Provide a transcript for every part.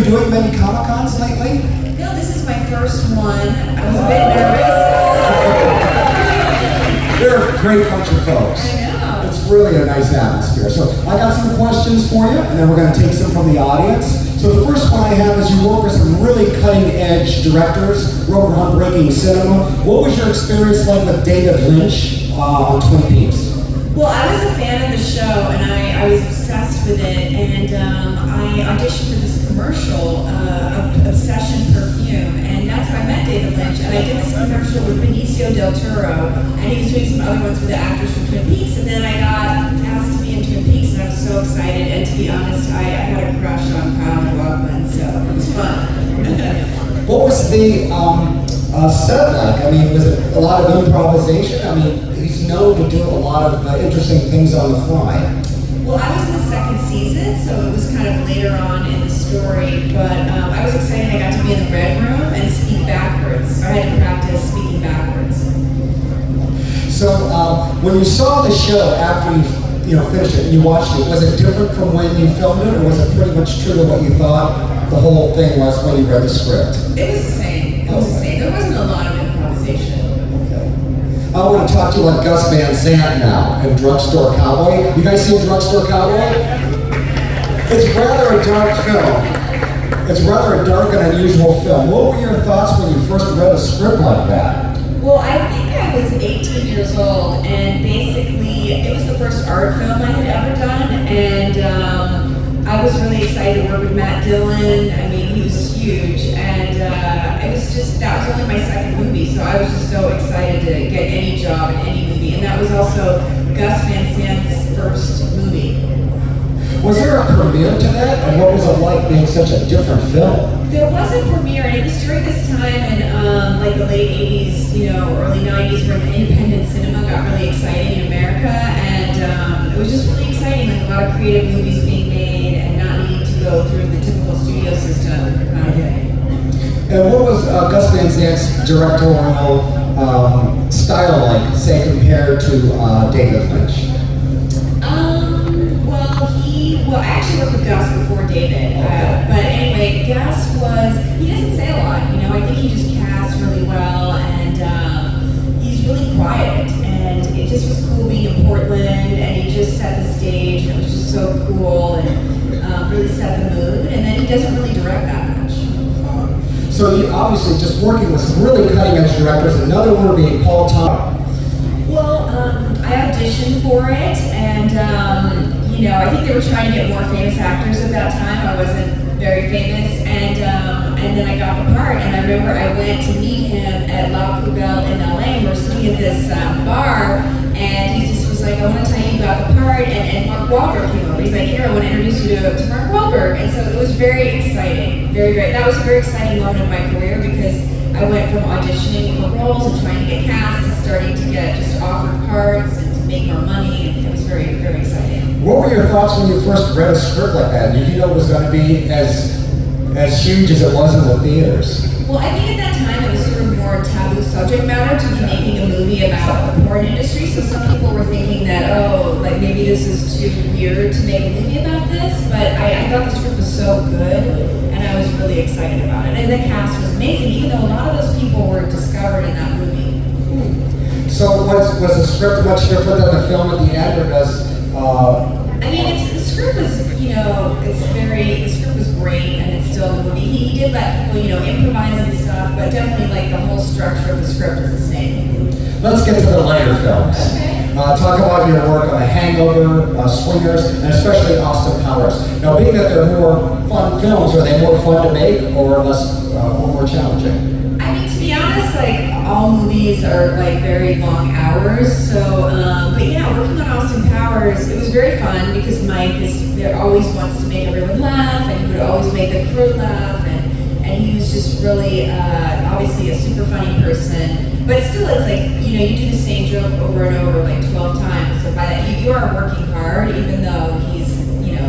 doing many Comic-Cons lately? No, this is my first one. I was a bit nervous. They're a great bunch of folks. I know. It's really a nice atmosphere. So I got some questions for you, and then we're going to take some from the audience. So the first one I have is you work with some really cutting-edge directors, wrote groundbreaking cinema. What was your experience like with David Lynch on Twin Peaks? Well, I was a fan of the show, and I was obsessed with it, and I auditioned for this commercial, Obsession Perfume, and that's how I met David Lynch. And I did this commercial with Benicio del Toro, and he was doing some other ones with the actors from Twin Peaks, and then I got asked to be in Twin Peaks, and I was so excited, and to be honest, I had a crush on Kyle MacLachlan, so it was fun. What was the set like? I mean, was it a lot of improvisation? I mean, he's known to do a lot of interesting things on the fly. Well, I was in the second season, so it was kind of later on in the story, but I was excited I got to be in the red room and speak backwards. I had to practice speaking backwards. So when you saw the show after you finished it and you watched it, was it different from when you filmed it, or was it pretty much true to what you thought the whole thing was when you read the script? It was the same. It was the same. There wasn't a lot of improvisation. Okay. I want to talk to you about Gus Van Sant now and Drugstore Cowboy. You guys seen Drugstore Cowboy? It's rather a dark film. It's rather a dark and unusual film. What were your thoughts when you first read a script like that? Well, I think I was 18 years old, and basically it was the first art film I had ever done, and I was really excited to work with Matt Dillon. I mean, he was huge, and it was just, that was only my second movie, so I was just so excited to get any job in any movie, and that was also Gus Van Sant's first movie. Was there a premiere to that, and what was it like being such a different film? There was a premiere, and it was during this time in like the late 80s, early 90s, where the independent cinema got really exciting in America, and it was just really exciting, like a lot of creative movies being made and not needing to go through the typical studio system kind of thing. And what was Gus Van Sant's directorial style like, say, compared to David Lynch? Well, I actually worked with Gus before David, but anyway, Gus he doesn't say a lot, I think he just casts really well, and he's really quiet, and it just was cool being in Portland, and he just set the stage, and it was just so cool, and really set the mood, and then he doesn't really direct that much. So you obviously just working with some really cutting-edge directors, another one being Paul Thomas. Well, I auditioned for it, and I think they were trying to get more famous actors at that time. I wasn't very famous, and then I got the part. And I remember I went to meet him at La Poubelle in LA. We were sitting at this bar, and he just was like, "I want to tell you got the part." And Mark Wahlberg came over. He's like, "Here, I want to introduce you to Mark Wahlberg." And so it was very exciting, very. That was a very exciting moment in my career because I went from auditioning for roles and trying to get cast to starting to get just offered parts and to make more money. And it was very, very exciting. What were your thoughts when you first read a script like that? Did you know it was going to be as huge as it was in the theaters? Well, I think at that time it was sort of more taboo subject matter to be making a movie about the porn industry. So some people were thinking that, like maybe this is too weird to make a movie about this. But I thought the script was so good, and I was really excited about it. And the cast was amazing, even though a lot of those people were discovered in that movie. So was the script much different than the film at the end, or does? I mean, the script was, the script was great, and it's still a movie. He did let people, improvise and stuff, but definitely like the whole structure of the script is the same. Let's get to the lighter films. Okay. Talk about your work on The Hangover, Swingers, and especially Austin Powers. Now, being that they're more fun films, are they more fun to make or less, or more challenging? I mean, to be honest, like all movies are like very long hours. So, but yeah, working on Austin Powers, it was very fun because Mike always wants to make everyone laugh, and he would always make the crew laugh, and he was just really, obviously a super funny person. But still, it's like, you do the same joke over and over like 12 times. So by that, you are working hard, even though he's,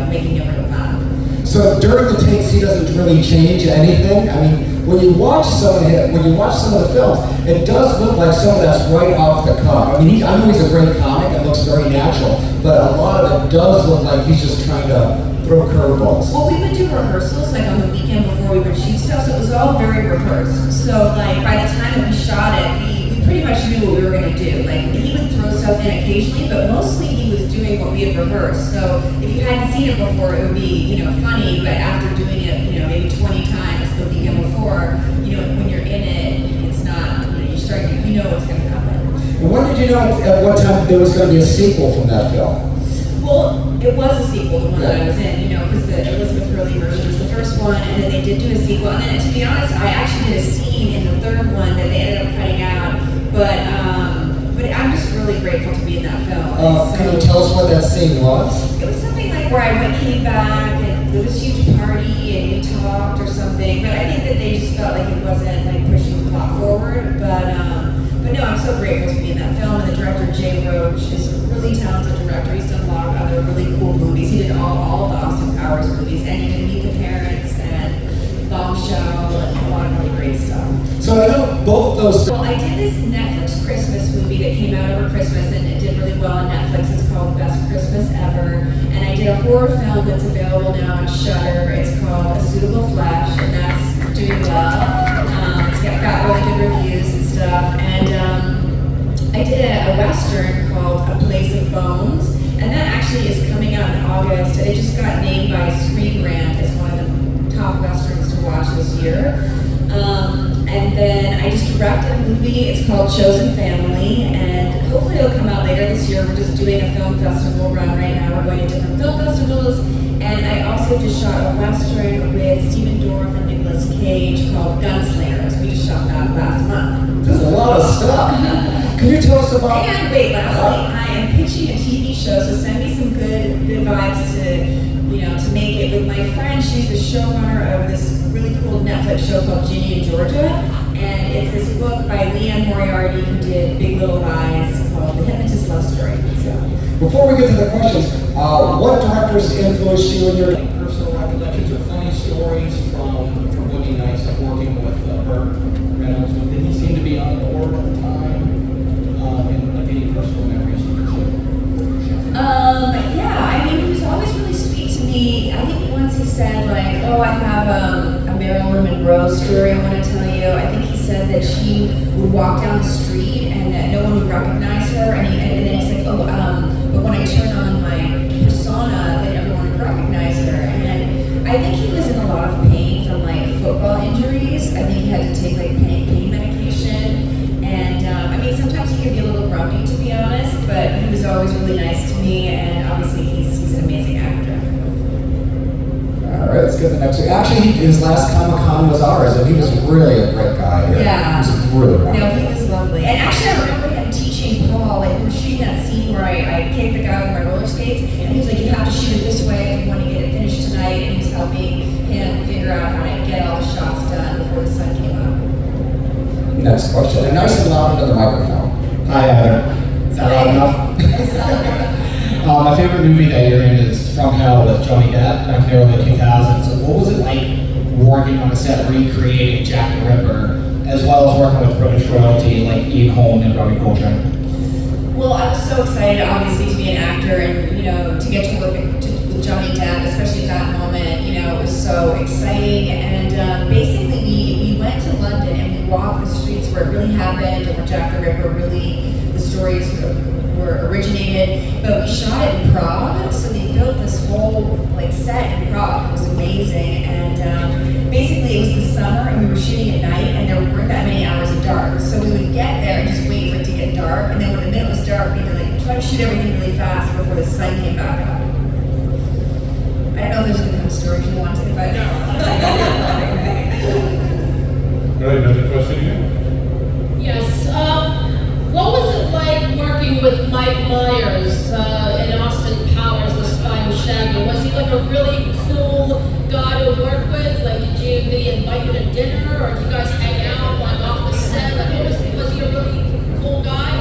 making everyone laugh. So during the takes, he doesn't really change anything. I mean, when you watch some of the films, it does look like some of that's right off the cuff. I mean, I know he's a great comic and looks very natural, but a lot of it does look like he's just trying to throw curveballs. Well, we would do rehearsals like on the weekend him before we would shoot stuff, so it was all very rehearsed. So like by the time that we shot it, we pretty much knew what we were gonna do. Like he would throw stuff in occasionally, but mostly he was doing what we had rehearsed. So if you hadn't seen it before, it would be, funny, but after doing it, maybe 20 times the weekend before, when you're in it, it's not, you know what's gonna happen. And when did you know at what time there was going to be a sequel from that film? Well, it was a sequel, the one that I was in, because the Elizabeth Hurley version was the first one, and then they did do a sequel. And then, to be honest, I actually did a scene in the third one that they ended up cutting out. But I'm just really grateful to be in that film. Can you tell us what that scene was? It was something like where I came back, and there was a huge party, and we talked or something. But I think that they just felt like it wasn't like pushing the plot forward. But no, I'm so grateful to be in that film. And the director Jay Roach is a really talented director. He's done a lot of other really cool movies. He did all of the Austin Powers movies, and he did Meet the Parents and Bombshell and a lot of really great stuff. So I know both those. Well, I did this Netflix Christmas movie that came out over Christmas, and it did really well on Netflix. It's called Best Christmas Ever. And I did a horror film that's available now on Shudder. It's called A Suitable Flesh, and that's doing well. It's got really good reviews and stuff. And I did a Western called A Place of Bones, and that actually is coming out in August. It just got named by Screen Rant as one of the top Westerns to watch this year. And then I just directed a movie. It's called Chosen Family, and hopefully it'll come out later this year. We're just doing a film festival run right now. We're going to different film festivals. And I also just shot a Western with Stephen Dorff and Nicolas Cage called Gunslingers. We just shot that last month. There's a lot of stuff. Can you tell us about? And wait, lastly, I am pitching a TV show, so send me some good vibes to make it with my friend. She's the showrunner of this really cool Netflix show called Ginny in Georgia, and it's this book by Leanne Moriarty who did Big Little Lies called The Hypnotist Love Story. So, before we get to the questions, what directors influenced you in your personal recollections or funny stories from Boogie Nights, like working with Burt Reynolds? Did he seem to be on board at the time? And like any personal memories you could share? Yeah, he was always really sweet to me. I think once he said like, oh, I have a Marilyn Monroe story I want to tell you. I think he said that she would walk down the street and that no one would recognize her, and then he said, but when I turn on my persona, then everyone would recognize her. And I think he was in a lot of pain from like football injuries. I think he had to take like pain medication, and sometimes he could be a little grumpy, to be honest, but he was always really nice to me, and obviously he's an amazing actor. All right, let's get the next one. Actually, his last Comic-Con was ours, and he was really a great guy. Yeah. He was really wonderful. No, he was lovely. And actually, I remember him teaching Paul, like, we were shooting that scene where I kicked the guy with my roller skates, and he was like, you have to shoot it this way if you want to get it finished tonight, and he was helping him figure out how to get all the shots done before the sun came up. Next question, and nice and loud into the microphone. Hi, Heather. Is that loud enough? My favorite movie that you're in is From Hell with Johnny Depp back in the early 2000s. So what was it like working on the set recreating Jack the Ripper, as well as working with British royalty like Ian Holm and Robbie Coltrane? Well, I was so excited, obviously, to be an actor and, to get to work with Johnny Depp, especially at that moment, it was so exciting. And basically, we went to London and we walked the streets where it really happened, where Jack the Ripper really, the stories were originated. But we shot it in Prague, so they built this whole set in Prague. It was amazing. And basically, it was the summer and we were shooting at night, and there weren't that many hours of dark. So we would get there and just wait for it to get dark, and then when the minute was dark, we'd try to shoot everything really fast before the sun came back up. I don't know if there's a good story if you want to, but All right, another question here? Yes. What was it like working with Mike Myers in Austin Powers, The Spy Who Shagged Me? Was he like a really cool guy to work with? Like, did he invite you to dinner, or did you guys hang out off the set? Was he a really cool guy?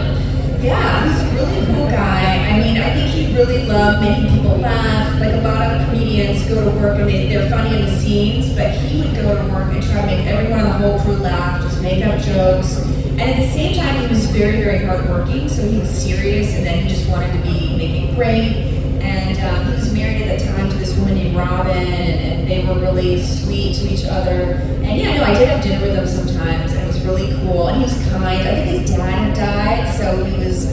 yeah, he's a really cool guy. I think he really loved making people laugh. Like a lot of comedians go to work and they're funny in the scenes, but he would go to work and try to make everyone on the whole crew laugh, just make up jokes. And at the same time, he was very, very hardworking, so he was serious, and then he just wanted to make it great. And he was married at the time to this woman named Robin, and they were really really sweet to each other. And yeah, no, I did have dinner with him sometimes, and it was really cool. And he was kind. I think his dad had died, so he was,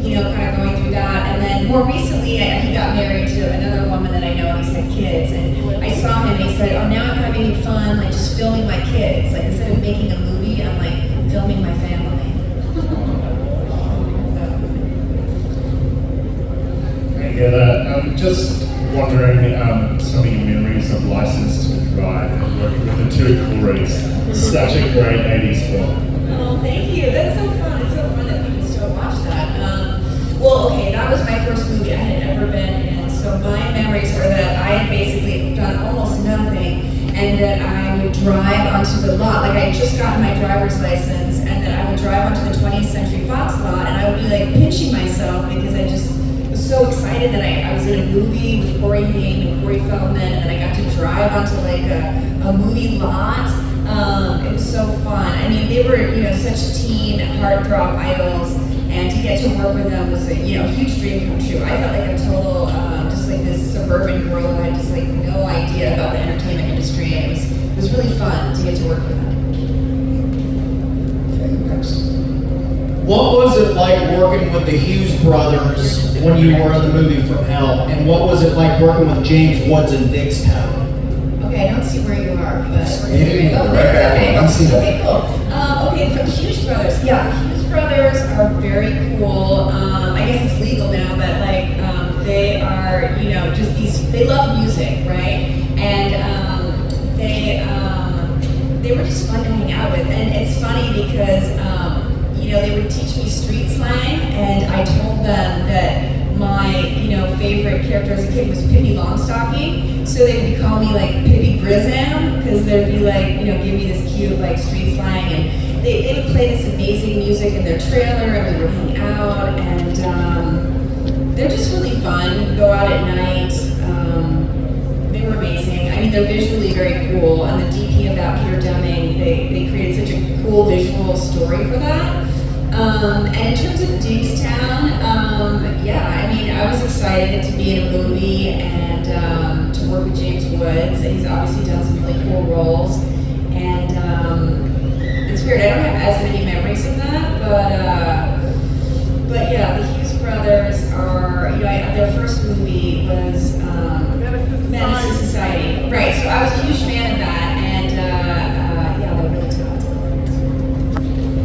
kind of going through that. And then more recently, he got married to another woman that I know, and he's had kids. And I saw him, and he said, "Oh, now I'm having fun, like just filming my kids. Like instead of making a movie, I'm like filming my family." I hear that. I'm just wondering some of your memories of License to Drive and working with the two Coolers. Such a great 80s film. Oh, thank you. That's so fun. It's so fun that people still watch that. Well, okay, that was my first movie I had ever been in. So my memories are that I had basically done almost nothing, and that I would drive onto the lot. Like I had just gotten my driver's license, and that I would drive onto the 20th Century Fox lot, and I would be like pinching myself because I just was so excited that I was in a movie with Corey Haim and Corey Feldman, and then I got to drive onto like a movie lot. It was so fun. I mean, they were, such teen heartthrob idols, and to get to work with them was a, huge dream come true. I felt like a total, just like this suburban girl who had just like no idea about the entertainment industry, and it was really fun to get to work with them. Okay, next. What was it like working with the Hughes brothers when you were in the movie From Hell? And what was it like working with James Woods in Diggstown? Okay, I don't see where you are, but Yeah, oh, right back okay. on. Let's see that. Okay, cool. Okay, from Hughes Brothers. Yeah, the Hughes Brothers are very cool. I guess it's legal now, but like they are, just these. They love music, right? And they were just fun to hang out with. And it's funny because they would teach me street slang, and I told them that my, favorite character as a kid was Pippi Longstocking. So they would call me like Pippi Grizzam, because they'd be like, give me this cute like street slang, and they would play this amazing music in their trailer, and we would hang out, and they're just really fun. We'd go out at night. They were amazing. I mean, they're visually very cool, and the DP of that, Peter Deming, they created such a cool visual story for that. And in terms of Diggstown, I was excited to be in a movie and to work with James Woods. He's obviously done some really cool roles, and it's weird. I don't have as many memories of them.